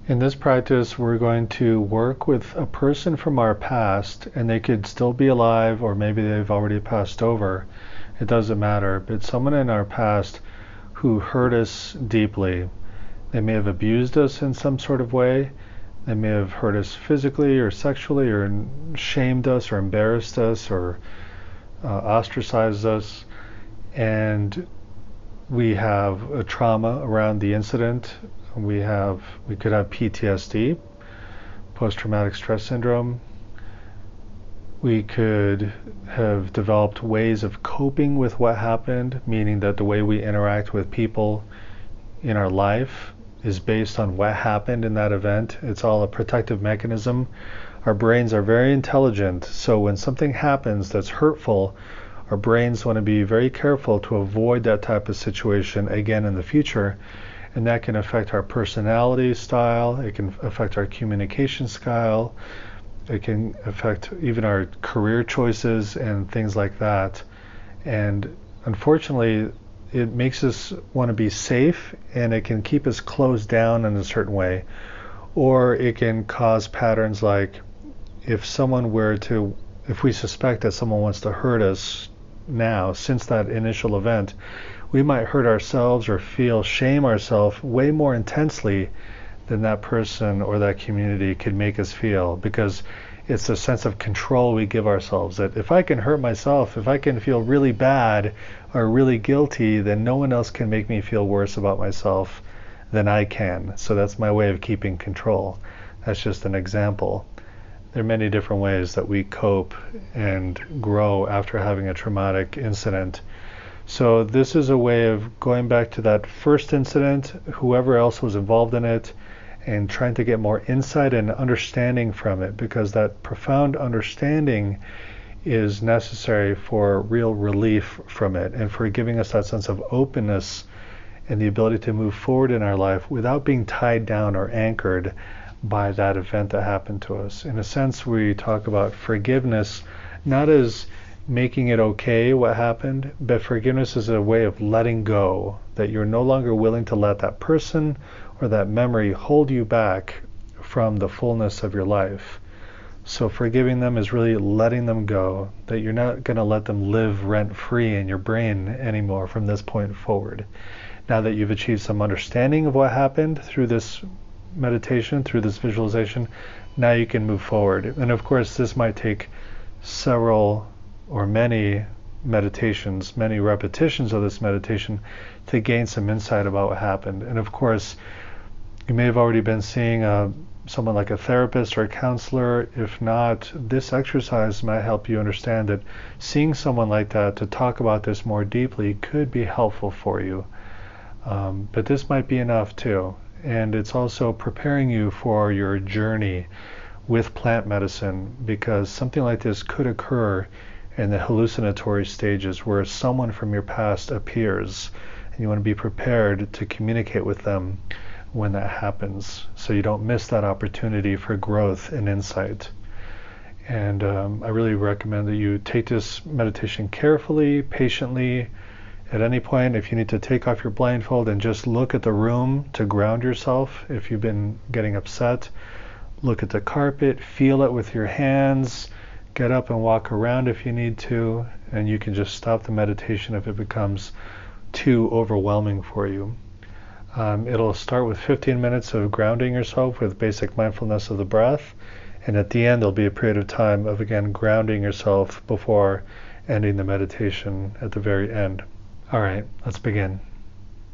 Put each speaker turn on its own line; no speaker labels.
In this practice, we're going to work with a person from our past, and they could still be alive, or maybe they've already passed over. It doesn't matter, but someone in our past who hurt us deeply. They may have abused us in some sort of way. They may have hurt us physically or sexually, or shamed us or embarrassed us or ostracized us. And we have a trauma around the incident. We could have PTSD, post-traumatic stress syndrome. We could have developed ways of coping with what happened, meaning that the way we interact with people in our life is based on what happened in that event. It's all a protective mechanism. Our brains are very intelligent, so when something happens that's hurtful, our brains want to be very careful to avoid that type of situation again in the future. And that can affect our personality style, it can affect our communication style, it can affect even our career choices and things like that. And unfortunately, it makes us want to be safe, and it can keep us closed down in a certain way. Or it can cause patterns like if we suspect that someone wants to hurt us now, since that initial event, we might hurt ourselves or shame ourselves way more intensely than that person or that community could make us feel, because it's a sense of control we give ourselves, that if I can hurt myself, if I can feel really bad or really guilty, then no one else can make me feel worse about myself than I can. So that's my way of keeping control. That's just an example. There are many different ways that we cope and grow after having a traumatic incident. So this is a way of going back to that first incident, whoever else was involved in it, and trying to get more insight and understanding from it, because that profound understanding is necessary for real relief from it, and for giving us that sense of openness and the ability to move forward in our life without being tied down or anchored by that event that happened to us. In a sense, we talk about forgiveness not as making it okay what happened, but forgiveness is a way of letting go, that you're no longer willing to let that person or that memory hold you back from the fullness of your life. So forgiving them is really letting them go, that you're not going to let them live rent-free in your brain anymore from this point forward. Now that you've achieved some understanding of what happened through this meditation, through this visualization, now you can move forward. And of course, this might take several or many meditations, many repetitions of this meditation to gain some insight about what happened. And of course, you may have already been seeing someone like a therapist or a counselor. If not, this exercise might help you understand that seeing someone like that to talk about this more deeply could be helpful for you. But this might be enough too. And it's also preparing you for your journey with plant medicine, because something like this could occur in the hallucinatory stages where someone from your past appears, and you want to be prepared to communicate with them when that happens, so you don't miss that opportunity for growth and insight. And I really recommend that you take this meditation carefully, patiently. At any point, if you need to take off your blindfold and just look at the room to ground yourself, if you've been getting upset, look at the carpet, feel it with your hands, get up and walk around if you need to, and you can just stop the meditation if it becomes too overwhelming for you. It'll start with 15 minutes of grounding yourself with basic mindfulness of the breath, and at the end there'll be a period of time of again grounding yourself before ending the meditation at the very end. All right, let's begin.